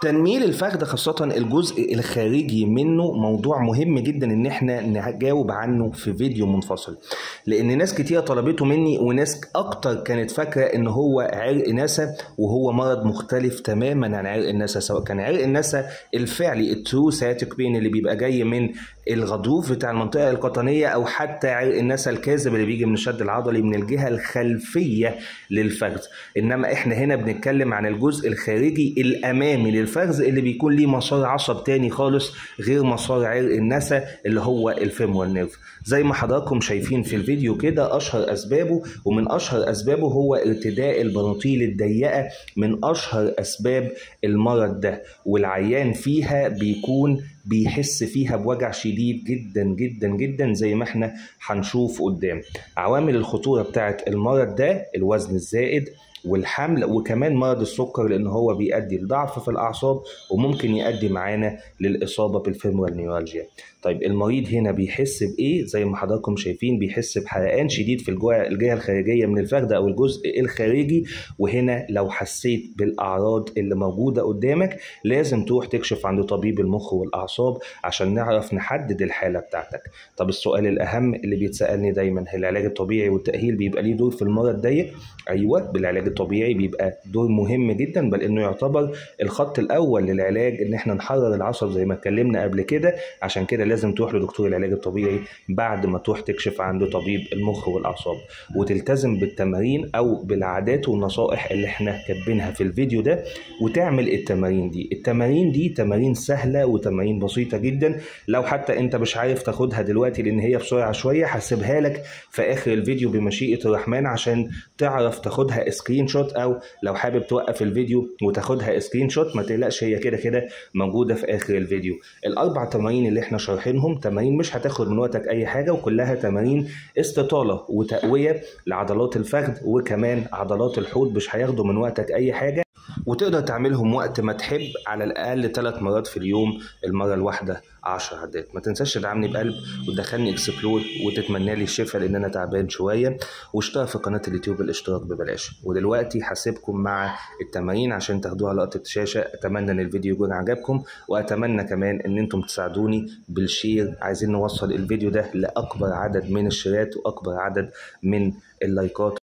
تنميل الفخذ خاصة الجزء الخارجي منه موضوع مهم جدا ان احنا نجاوب عنه في فيديو منفصل، لان ناس كتير طلبته مني وناس اكتر كانت فاكرة ان هو عرق نسا، وهو مرض مختلف تماما عن عرق النسا. سواء كان عرق النسا الفعلي الترو سciatic pain اللي بيبقى جاي من الغضروف بتاع المنطقة القطنية، او حتى عرق النسا الكاذب اللي بيجي من الشد العضلي من الجهة الخلفية للفخذ. انما احنا هنا بنتكلم عن الجزء الخارجي الامامي للفخذ اللي بيكون ليه مسار عصب تاني خالص غير مسار عرق النسا اللي هو الفيمورال نيرف. زي ما حضراتكم شايفين في الفيديو كده، اشهر اسبابه ومن اشهر اسبابه هو ارتداء البناطيل الضيقه، من اشهر اسباب المرض ده، والعيان فيها بيكون بيحس فيها بوجع شديد جدا جدا جدا زي ما احنا هنشوف قدام. عوامل الخطورة بتاعت المرض ده الوزن الزائد والحمل، وكمان مرض السكر، لان هو بيؤدي لضعف في الاعصاب وممكن يؤدي معانا للاصابه بالفيمورال نيورالجيا. طيب المريض هنا بيحس بايه؟ زي ما حضراتكم شايفين بيحس بحرقان شديد في الجهه الخارجيه من الفخذ او الجزء الخارجي. وهنا لو حسيت بالاعراض اللي موجوده قدامك لازم تروح تكشف عند طبيب المخ والاعصاب عشان نعرف نحدد الحاله بتاعتك. طب السؤال الاهم اللي بيتسالني دايما، هل العلاج الطبيعي والتاهيل بيبقى ليه دور في المرض ده؟ ايوه، بالعلاج الطبيعي بيبقى دور مهم جدا، بل انه يعتبر الخط الاول للعلاج ان احنا نحرر العصب زي ما اتكلمنا قبل كده. عشان كده لازم تروح لدكتور العلاج الطبيعي بعد ما تروح تكشف عنده طبيب المخ والاعصاب، وتلتزم بالتمارين او بالعادات والنصائح اللي احنا كاتبينها في الفيديو ده، وتعمل التمارين دي. التمارين دي تمارين سهله وتمارين بسيطه جدا، لو حتى انت مش عارف تاخدها دلوقتي لان هي بسرعه شويه هسيبها لك في اخر الفيديو بمشيئه الرحمن عشان تعرف تاخدها سكرين شوت، او لو حابب توقف الفيديو وتاخدها سكرين شوت ما تقلقش، هي كده كده موجوده في اخر الفيديو. الاربع تمارين اللي احنا شارحينهم تمارين مش هتاخد من وقتك اي حاجه، وكلها تمارين استطاله وتقويه لعضلات الفخذ وكمان عضلات الحوض، مش هياخدوا من وقتك اي حاجه، وتقدر تعملهم وقت ما تحب، على الاقل 3 مرات في اليوم، المره الواحده 10 عدات. ما تنساش تدعمني بقلب وتدخلني اكسبلور وتتمنى لي الشفاء لان انا تعبان شويه، واشترك في قناه اليوتيوب الاشتراك ببلاش. ودلوقتي هسيبكم مع التمارين عشان تاخدوها لقطه شاشه. اتمنى ان الفيديو يكون عجبكم، واتمنى كمان ان انتم تساعدوني بالشير. عايزين نوصل الفيديو ده لاكبر عدد من الشيرات واكبر عدد من اللايكات.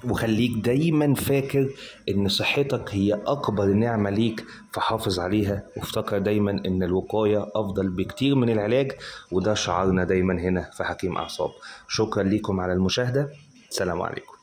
وخليك دايما فاكر ان صحتك هي اكبر نعمة ليك، فحافظ عليها، وافتكر دايما ان الوقاية افضل بكتير من العلاج، وده شعارنا دايما هنا في حكيم اعصاب. شكرا لكم على المشاهدة، سلام عليكم.